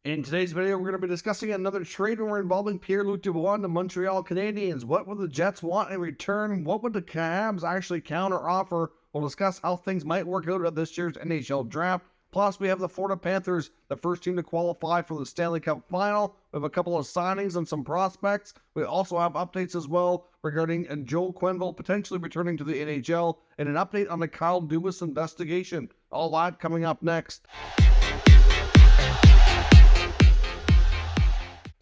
In today's video, we're going to be discussing another trade rumor involving Pierre-Luc Dubois and the Montreal Canadiens. What would the Jets want in return? What would the Habs actually counter offer? We'll discuss how things might work out at this year's NHL draft. Plus, we have the Florida Panthers, the first team to qualify for the Stanley Cup final. We have a couple of signings and some prospects. We also have updates as well regarding Joel Quenneville potentially returning to the NHL and an update on the Kyle Dubas investigation. All that coming up next.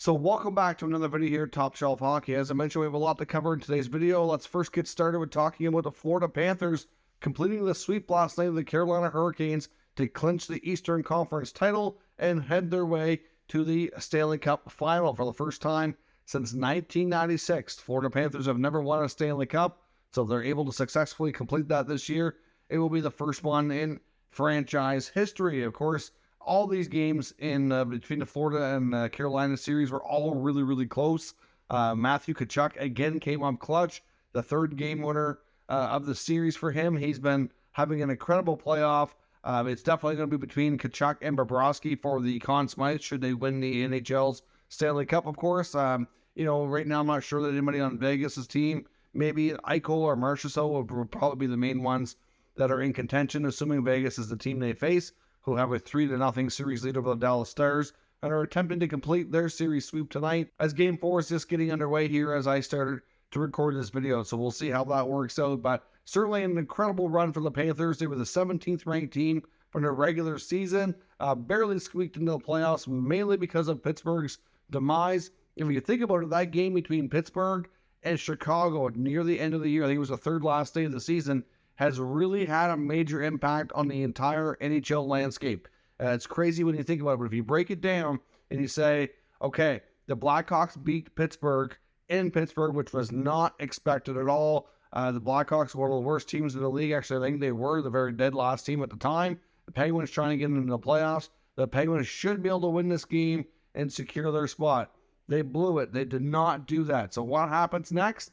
So welcome back to another video here at Top Shelf Hockey. As I mentioned, we have a lot to cover in today's video. Let's first get started with talking about the Florida Panthers completing the sweep last night of the Carolina Hurricanes to clinch the Eastern Conference title and head their way to the Stanley Cup final for the first time since 1996. Florida Panthers have never won a Stanley Cup, so if they're able to successfully complete that this year, it will be the first one in franchise history. Of course, all these games in between the Florida and Carolina series were all really, really close. Matthew Tkachuk again came up clutch, the third game winner of the series for him. He's been having an incredible playoff. It's definitely going to be between Tkachuk and Bobrovsky for the Conn Smythe should they win the NHL's Stanley Cup, of course. Right now I'm not sure that anybody on Vegas' team, maybe Eichel or Marchessault will probably be the main ones that are in contention, assuming Vegas is the team they face, who have a 3-0 series lead over the Dallas Stars and are attempting to complete their series sweep tonight as Game 4 is just getting underway here as I started to record this video. So we'll see how that works out, but certainly an incredible run for the Panthers. They were the 17th ranked team from the regular season, barely squeaked into the playoffs, mainly because of Pittsburgh's demise. If you think about it, that game between Pittsburgh and Chicago near the end of the year, I think it was the third last day of the season, has really had a major impact on the entire NHL landscape. It's crazy when you think about it, but if you break it down and you say, okay, the Blackhawks beat Pittsburgh in Pittsburgh, which was not expected at all. The Blackhawks were one of the worst teams in the league. Actually, I think they were the very dead last team at the time. The Penguins trying to get into the playoffs. The Penguins should be able to win this game and secure their spot. They blew it. They did not do that. So what happens next?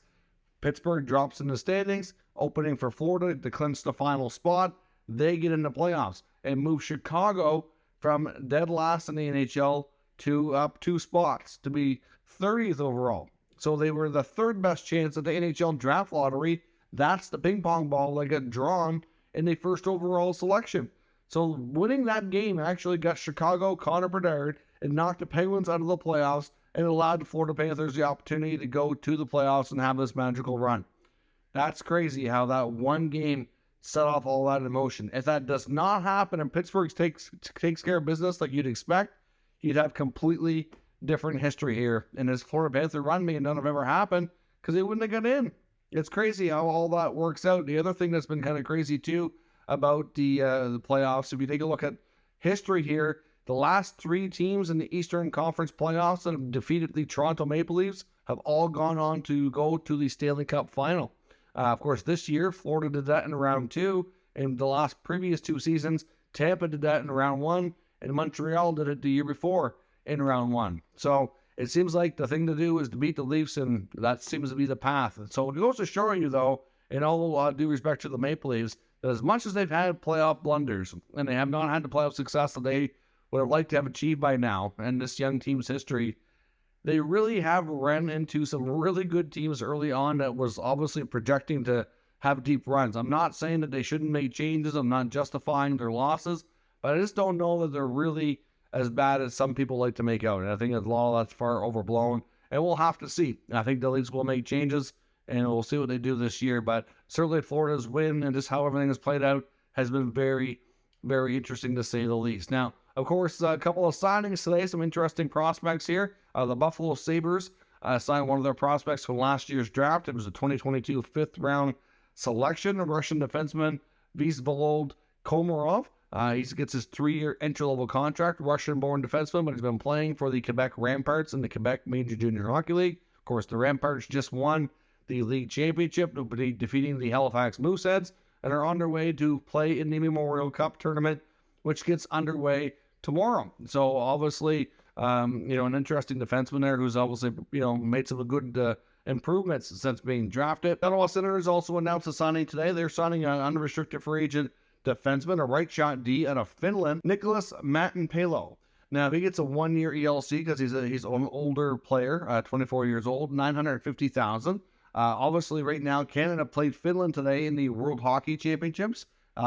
Pittsburgh drops in the standings, opening for Florida to clinch the final spot. They get into playoffs and move Chicago from dead last in the NHL to up 2 spots to be 30th overall. So they were the third best chance at the NHL draft lottery. That's the ping pong ball that got drawn in the first overall selection. So winning that game actually got Chicago Connor Bedard and knocked the Penguins out of the playoffs and allowed the Florida Panthers the opportunity to go to the playoffs and have this magical run. That's crazy how that one game set off all that emotion. If that does not happen and Pittsburgh takes care of business like you'd expect, you'd have completely different history here. And this Florida Panther run may not have ever happened because they wouldn't have got in. It's crazy how all that works out. The other thing that's been kind of crazy too about the playoffs, if you take a look at history here, the last 3 teams in the Eastern Conference playoffs that have defeated the Toronto Maple Leafs have all gone on to go to the Stanley Cup final. Of course, this year, Florida did that in round 2. In the previous 2 seasons, Tampa did that in round 1, and Montreal did it the year before in round 1. So it seems like the thing to do is to beat the Leafs, and that seems to be the path. And so it goes to show you, though, in all due respect to the Maple Leafs, that as much as they've had playoff blunders, and they have not had the playoff success that they would have liked to have achieved by now in this young team's history, they really have ran into some really good teams early on that was obviously projecting to have deep runs. I'm not saying that they shouldn't make changes. I'm not justifying their losses, but I just don't know that they're really as bad as some people like to make out. And I think a lot of that's far overblown, and we'll have to see. I think the Leafs will make changes, and we'll see what they do this year. But certainly Florida's win and just how everything has played out has been very, very interesting to say the least. Now, of course, a couple of signings today, some interesting prospects here. The Buffalo Sabres signed one of their prospects from last year's draft. It was a 2022 5th-round selection, a Russian defenseman, Visvolod Komarov. He gets his 3-year entry-level contract, Russian-born defenseman, but he's been playing for the Quebec Ramparts in the Quebec Major Junior Hockey League. Of course, the Ramparts just won the league championship, defeating the Halifax Mooseheads, and are on their way to play in the Memorial Cup tournament, which gets underway tomorrow. So obviously, an interesting defenseman there who's obviously, made some good improvements since being drafted. Ottawa Senators also announced a signing today. They're signing an unrestricted free agent defenseman, a right shot D out of Finland, Nicholas Mattenpalo. Now, if he gets a 1-year ELC because he's an older player, 24 years old, $950,000. Obviously, right now, Canada played Finland today in the World Hockey Championships.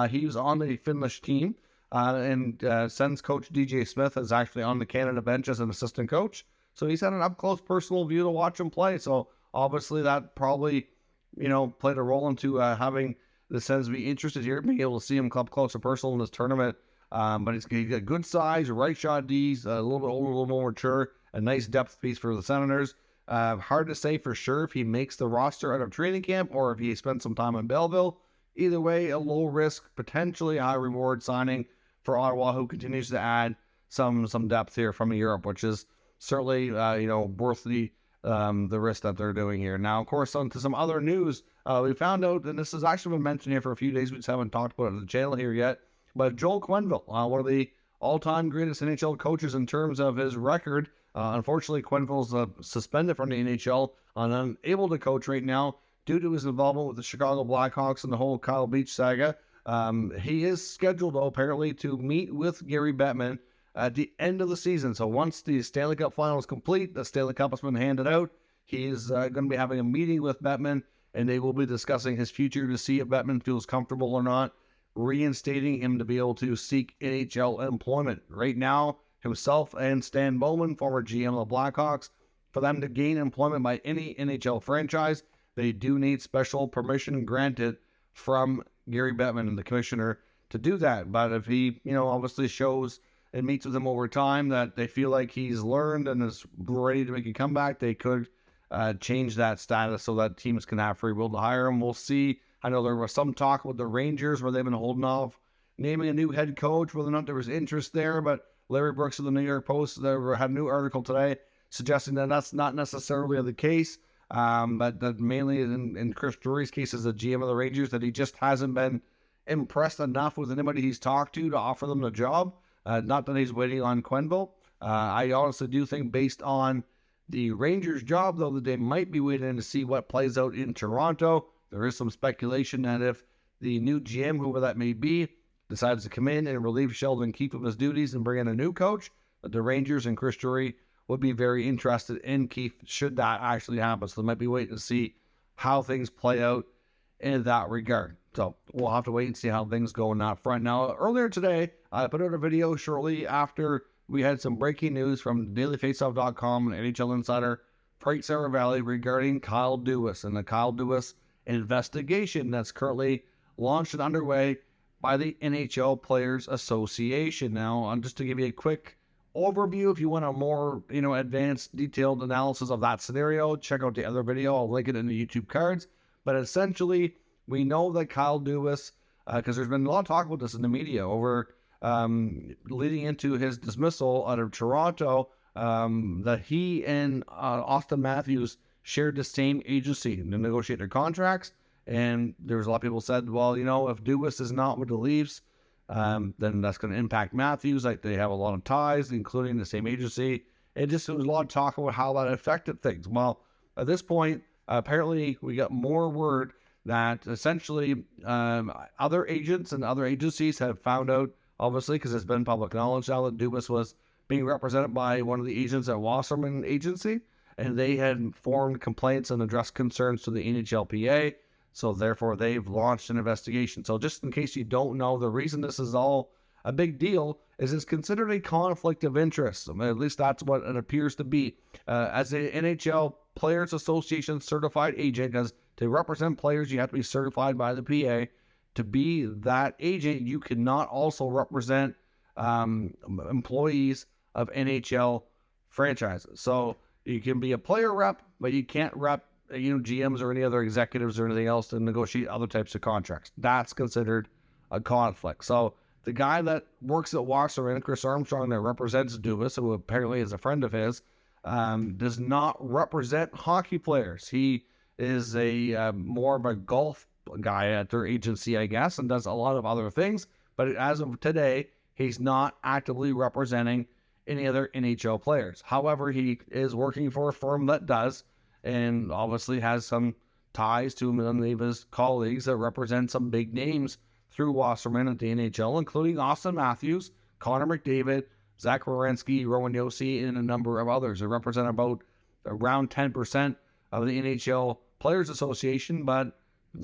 He was on the Finnish team, and Sens coach DJ Smith is actually on the Canada bench as an assistant coach. So he's had an up-close personal view to watch him play. So obviously that probably, played a role into having the Sens be interested here, being able to see him up close and personal in this tournament. But he's got good size, right shot D's, a little bit older, a little more mature, a nice depth piece for the Senators. Hard to say for sure if he makes the roster out of training camp or if he spends some time in Belleville. Either way, a low risk, potentially high reward signing for Ottawa, who continues to add some depth here from Europe, which is certainly worth the risk that they're doing here. Now, of course, on to some other news. We found out, and this has actually been mentioned here for a few days. We just haven't talked about it on the channel here yet. But Joel Quenneville, one of the all-time greatest NHL coaches in terms of his record. Unfortunately, Quenneville's suspended from the NHL and unable to coach right now due to his involvement with the Chicago Blackhawks and the whole Kyle Beach saga. He is scheduled, though, apparently, to meet with Gary Bettman at the end of the season. So once the Stanley Cup final is complete, the Stanley Cup has been handed out, he's going to be having a meeting with Bettman, and they will be discussing his future to see if Bettman feels comfortable or not, reinstating him to be able to seek NHL employment. Right now, himself and Stan Bowman, former GM of the Blackhawks, for them to gain employment by any NHL franchise, they do need special permission granted from Gary Bettman and the commissioner to do that. But if he, obviously shows and meets with him over time that they feel like he's learned and is ready to make a comeback, they could change that status so that teams can have free will to hire him. We'll see. I know there was some talk with the Rangers where they've been holding off naming a new head coach, whether or not there was interest there, but Larry Brooks of the New York Post had a new article today suggesting that that's not necessarily the case, but that mainly in Chris Drury's case as the GM of the Rangers, that he just hasn't been impressed enough with anybody he's talked to offer them the job. Not that he's waiting on Quenneville. I honestly do think based on the Rangers job, though, that they might be waiting to see what plays out in Toronto. There is some speculation that if the new GM, whoever that may be, decides to come in and relieve Sheldon Keefe of his duties and bring in a new coach, that the Rangers and Chris Drury would be very interested in Keefe should that actually happen. So they might be waiting to see how things play out in that regard. So we'll have to wait and see how things go on that front. Now, earlier today, I put out a video shortly after we had some breaking news from dailyfaceoff.com and NHL Insider Frank Saravalli regarding Kyle Dubas and the Kyle Dubas investigation that's currently launched and underway by the NHL Players Association. Now, just to give you a quick overview, if you want a more, advanced, detailed analysis of that scenario, check out the other video. I'll link it in the YouTube cards. But essentially, we know that Kyle Dubas, because there's been a lot of talk about this in the media over leading into his dismissal out of Toronto, that he and Austin Matthews shared the same agency to negotiate their contracts. And there was a lot of people said, well, if Dubas is not with the Leafs, then that's going to impact Matthews. Like, they have a lot of ties, including the same agency. There was a lot of talk about how that affected things. Well, at this point, apparently we got more word that essentially other agents and other agencies have found out, obviously, because it's been public knowledge now, that Dubas was being represented by one of the agents at Wasserman Agency, and they had formed complaints and addressed concerns to the NHLPA. So therefore, they've launched an investigation. So just in case you don't know, the reason this is all a big deal is it's considered a conflict of interest. I mean, at least that's what it appears to be. As an NHL Players Association certified agent, because to represent players, you have to be certified by the PA. To be that agent, you cannot also represent employees of NHL franchises. So you can be a player rep, but you can't rep GMs or any other executives or anything else to negotiate other types of contracts. That's considered a conflict. So the guy that works at Wasserman, Chris Armstrong, that represents Dubas, who apparently is a friend of his, does not represent hockey players. He is a more of a golf guy at their agency, I guess, and does a lot of other things. But as of today, he's not actively representing any other NHL players. However, he is working for a firm that does, and obviously has some ties to many of his colleagues that represent some big names through Wasserman at the NHL, including Austin Matthews, Connor McDavid, Zach Werenski, Rowan Yossi, and a number of others. They represent about around 10% of the NHL Players Association, but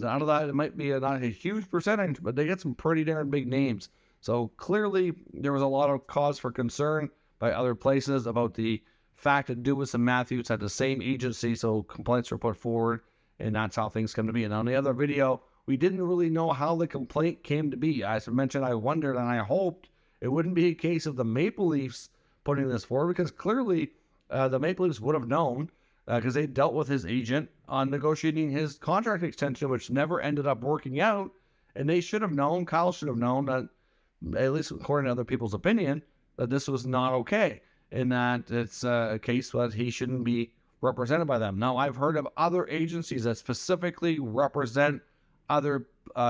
out of that, it might be not a huge percentage, but they get some pretty darn big names. So clearly, there was a lot of cause for concern by other places about the fact that Dubas and Matthews had the same agency, so complaints were put forward, and that's how things come to be. And on the other video, we didn't really know how the complaint came to be. As I mentioned, I wondered and I hoped it wouldn't be a case of the Maple Leafs putting this forward, because clearly the Maple Leafs would have known, because they dealt with his agent on negotiating his contract extension, which never ended up working out. And they should have known, Kyle should have known that, at least according to other people's opinion, that this was not okay, and that it's a case that he shouldn't be represented by them. Now, I've heard of other agencies that specifically represent other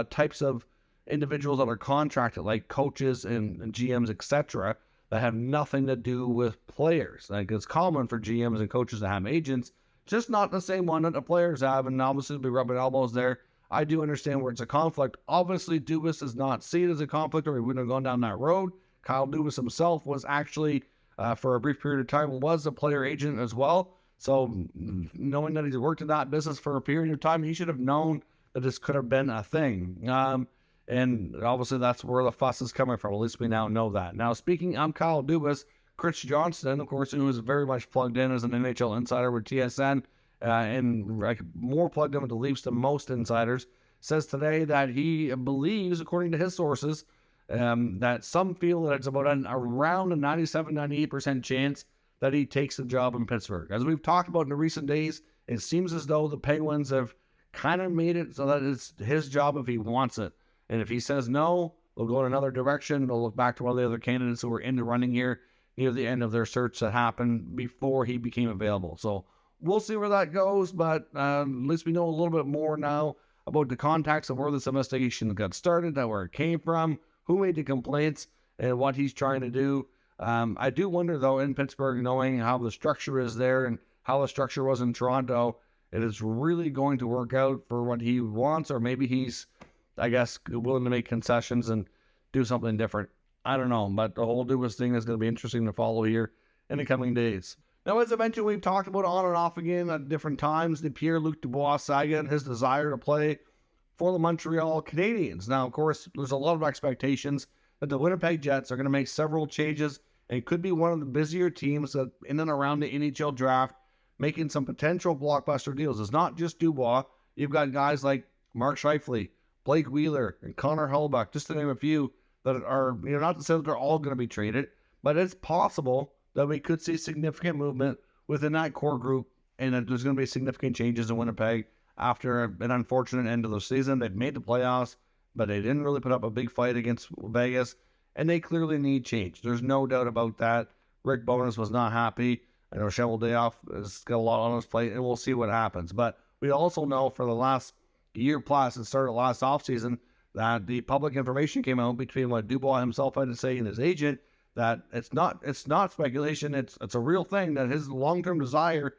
types of individuals that are contracted, like coaches and GMs, etc., that have nothing to do with players. Like, it's common for GMs and coaches to have agents, just not the same one that the players have, and obviously be rubbing elbows there. I do understand where it's a conflict. Obviously, Dubas does not see it as a conflict, or he wouldn't have gone down that road. Kyle Dubas himself was actually, for a brief period of time, was a player agent as well. So knowing that he's worked in that business for a period of time, he should have known that this could have been a thing. And obviously that's where the fuss is coming from. At least we now know that. Now, speaking of Kyle Dubas, Chris Johnston, of course, who is very much plugged in as an NHL insider with TSN, and more plugged in with the Leafs than most insiders, says today that he believes, according to his sources, that some feel that it's about around a 97-98% chance that he takes the job in Pittsburgh. As we've talked about in the recent days, it seems as though the Penguins have kind of made it so that it's his job if he wants it. And if he says no, they'll go in another direction. They'll look back to one of the other candidates who were in the running here near the end of their search that happened before he became available. So we'll see where that goes, but at least we know a little bit more now about the context of where this investigation got started, where it came from, who made the complaints, and what he's trying to do. I do wonder, though, in Pittsburgh, knowing how the structure is there and how the structure was in Toronto, it is really going to work out for what he wants, or maybe he's, I guess, willing to make concessions and do something different. I don't know, but the whole Dubas thing is going to be interesting to follow here in the coming days. Now, as I mentioned, we've talked about on and off again at different times, the Pierre-Luc Dubois saga and his desire to play for the Montreal Canadiens. Now, of course, there's a lot of expectations that the Winnipeg Jets are going to make several changes and could be one of the busier teams that in and around the NHL draft, making some potential blockbuster deals. It's not just Dubois. You've got guys like Mark Scheifele, Blake Wheeler, and Connor Hellebuyck, just to name a few, that are, not to say that they're all going to be traded, but it's possible that we could see significant movement within that core group, and that there's going to be significant changes in Winnipeg after an unfortunate end of the season. They've made the playoffs, but they didn't really put up a big fight against Vegas, and they clearly need change. There's no doubt about that. Rick Bowness was not happy. I know Cheveldayoff has got a lot on his plate, and we'll see what happens. But we also know for the last year plus, it started last offseason, that the public information came out between what Dubois himself had to say and his agent, that it's not speculation, it's a real thing, that his long-term desire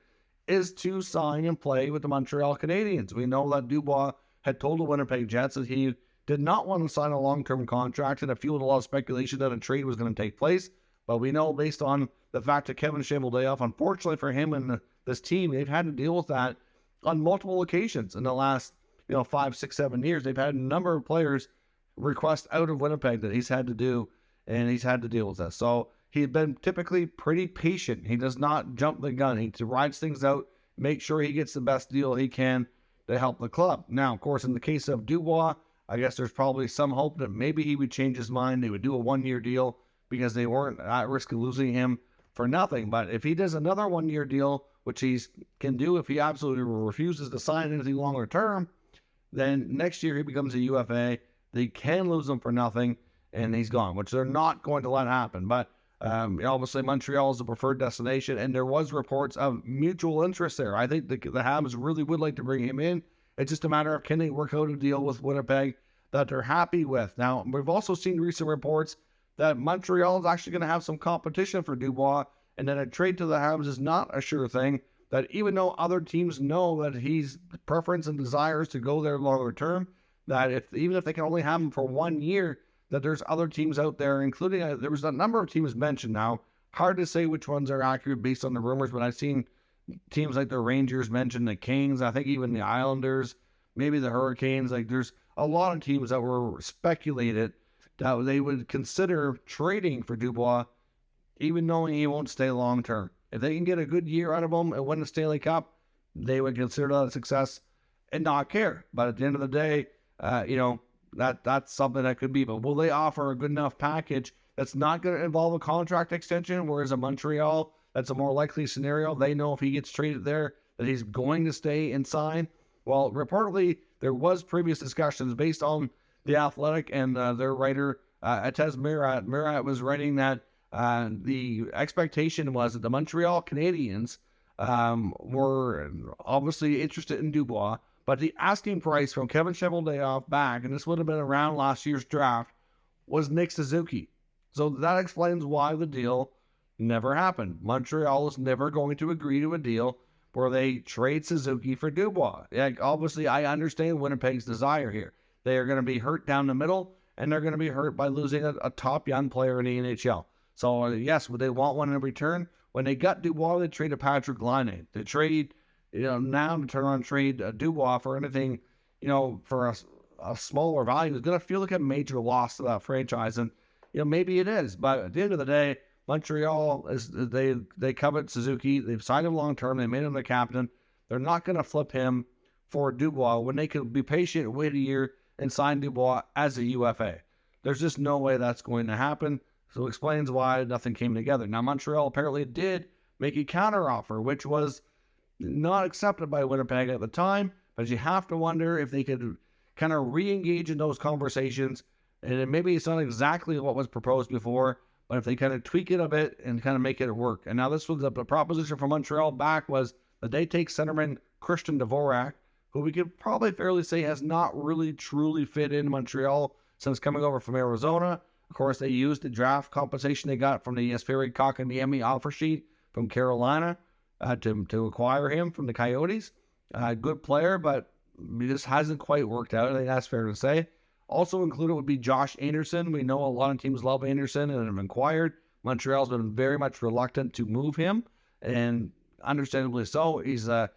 is to sign and play with the Montreal Canadiens. We know that Dubois had told the Winnipeg Jets that he did not want to sign a long-term contract, and it fueled a lot of speculation that a trade was going to take place. But we know, based on the fact that Kevin Cheveldayoff, unfortunately for him and this team, they've had to deal with that on multiple occasions in the last 5, 6, 7 years. They've had a number of players request out of Winnipeg that he's had to do, and he's had to deal with that. So he's been typically pretty patient. He does not jump the gun. He rides things out, make sure he gets the best deal he can to help the club. Now, of course, in the case of Dubois, I guess there's probably some hope that maybe he would change his mind. They would do a 1-year deal because they weren't at risk of losing him for nothing. But if he does another 1-year deal, which he can do if he absolutely refuses to sign anything longer term, then next year he becomes a UFA. They can lose him for nothing, and he's gone, which they're not going to let happen. But obviously Montreal is the preferred destination, and there was reports of mutual interest there. I think the Habs really would like to bring him in. It's just a matter of, can they work out a deal with Winnipeg that they're happy with. Now, we've also seen recent reports that Montreal is actually going to have some competition for Dubois, and that a trade to the Habs is not a sure thing, that even though other teams know that he's preference and desires to go there longer term, that even if they can only have him for 1 year, that there's other teams out there, including there was a number of teams mentioned now. Hard to say which ones are accurate based on the rumors, but I've seen teams like the Rangers mentioned, the Kings, I think even the Islanders, maybe the Hurricanes. Like there's a lot of teams that were speculated that they would consider trading for Dubois, even knowing he won't stay long term. If they can get a good year out of him and win the Stanley Cup, they would consider that a success and not care. But at the end of the day, that's something that could be. But will they offer a good enough package that's not going to involve a contract extension? Whereas in Montreal, that's a more likely scenario. They know if he gets traded there that he's going to stay and sign. Well, reportedly, there was previous discussions based on The Athletic and their writer, Atez Murat. Murat was writing that the expectation was that the Montreal Canadiens were obviously interested in Dubois, but the asking price from Kevin Cheveldayoff back, and this would have been around last year's draft, was Nick Suzuki. So that explains why the deal never happened. Montreal is never going to agree to a deal where they trade Suzuki for Dubois. Yeah, obviously, I understand Winnipeg's desire here. They are going to be hurt down the middle, and they're going to be hurt by losing a top young player in the NHL. So, yes, would they want one in return? When they got Dubois, they traded Patrick Laine. They trade, now to turn around and trade Dubois for anything, for a smaller value is going to feel like a major loss to that franchise. And, maybe it is. But at the end of the day, Montreal, they covet Suzuki. They've signed him long-term. They made him the captain. They're not going to flip him for Dubois when they could be patient, wait a year, and sign Dubois as a UFA. There's just no way that's going to happen. So it explains why nothing came together. Now, Montreal apparently did make a counteroffer, which was not accepted by Winnipeg at the time, but you have to wonder if they could kind of re-engage in those conversations. And maybe it's not exactly what was proposed before, but if they kind of tweak it a bit and kind of make it work. And now this was the proposition from Montreal back was that they take centerman Christian Dvorak, who we could probably fairly say has not really truly fit in Montreal since coming over from Arizona. Of course, they used the draft compensation they got from the Jesperi Kotkaniemi offer sheet from Carolina to acquire him from the Coyotes. Good player, but it just hasn't quite worked out. I think that's fair to say. Also included would be Josh Anderson. We know a lot of teams love Anderson and have inquired. Montreal's been very much reluctant to move him, and understandably so. He's a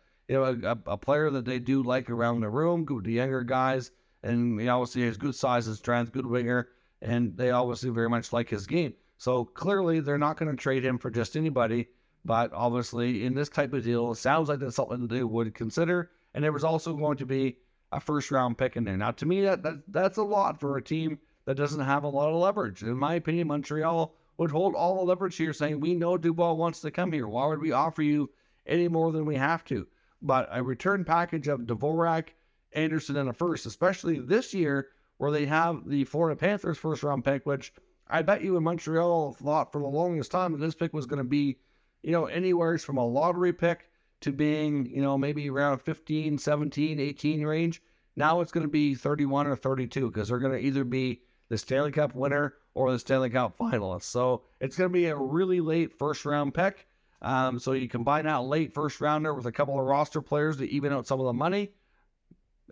player that they do like around the room, good with the younger guys, and he obviously has good size and strength, good winger, and they obviously very much like his game. So clearly they're not going to trade him for just anybody, but obviously in this type of deal, it sounds like that's something that they would consider. And there was also going to be a first-round pick in there. Now, to me, that's a lot for a team that doesn't have a lot of leverage. In my opinion, Montreal would hold all the leverage here, saying, we know Dubois wants to come here. Why would we offer you any more than we have to? But a return package of Dvorak, Anderson, and a first, especially this year where they have the Florida Panthers first-round pick, which I bet you in Montreal thought for the longest time that this pick was going to be, anywhere from a lottery pick to being, maybe around 15, 17, 18 range. Now it's going to be 31 or 32 because they're going to either be the Stanley Cup winner or the Stanley Cup finalist. So it's going to be a really late first-round pick. So you combine that late first-rounder with a couple of roster players to even out some of the money,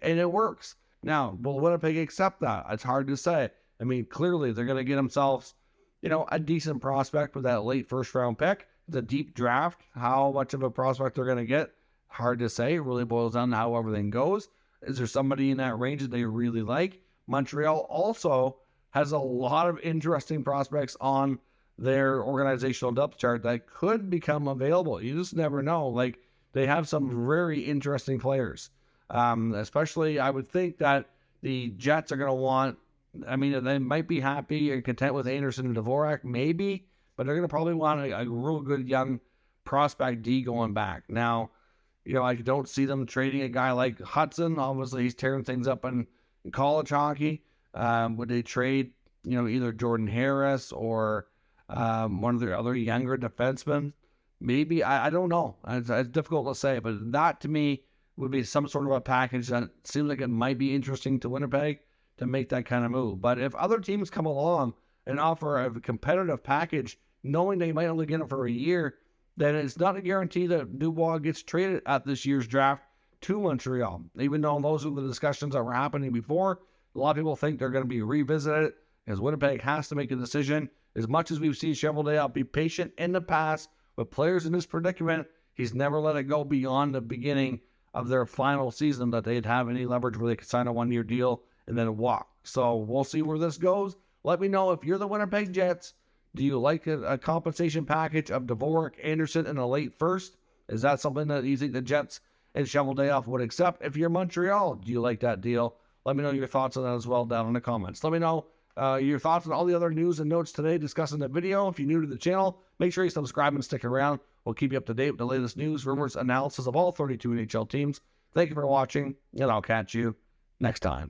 and it works. Now, will Winnipeg accept that? It's hard to say. I mean, clearly they're going to get themselves, a decent prospect with that late first-round pick. It's a deep draft. How much of a prospect they're going to get, hard to say. It really boils down to how everything goes. Is there somebody in that range that they really like? Montreal also has a lot of interesting prospects on their organizational depth chart that could become available. You just never know. Like, they have some very interesting players. Especially, I would think that the Jets are going to want, they might be happy and content with Anderson and Dvorak, maybe, but they're going to probably want a real good young prospect D going back. Now, I don't see them trading a guy like Hudson. Obviously, he's tearing things up in college hockey. Would they trade, either Jordan Harris or one of their other younger defensemen? Maybe. I don't know. It's difficult to say, but that to me would be some sort of a package that seems like it might be interesting to Winnipeg to make that kind of move. But if other teams come along and offer a competitive package, knowing they might only get him for a year, then it's not a guarantee that Dubois gets traded at this year's draft to Montreal. Even though those are the discussions that were happening before, a lot of people think they're going to be revisited. as Winnipeg has to make a decision. As much as we've seen Cheveldayoff be patient in the past with players in this predicament, he's never let it go beyond the beginning of their final season that they'd have any leverage where they could sign a one-year deal and then walk. So we'll see where this goes. Let me know if you're the Winnipeg Jets. Do you like a compensation package of Dufour, Anderson in a late first? Is that something that you think the Jets and Cheveldayoff would accept? If you're Montreal, do you like that deal? Let me know your thoughts on that as well down in the comments. Let me know your thoughts on all the other news and notes today discussed in the video. If you're new to the channel, make sure you subscribe and stick around. We'll keep you up to date with the latest news, rumors, analysis of all 32 NHL teams. Thank you for watching, and I'll catch you next time.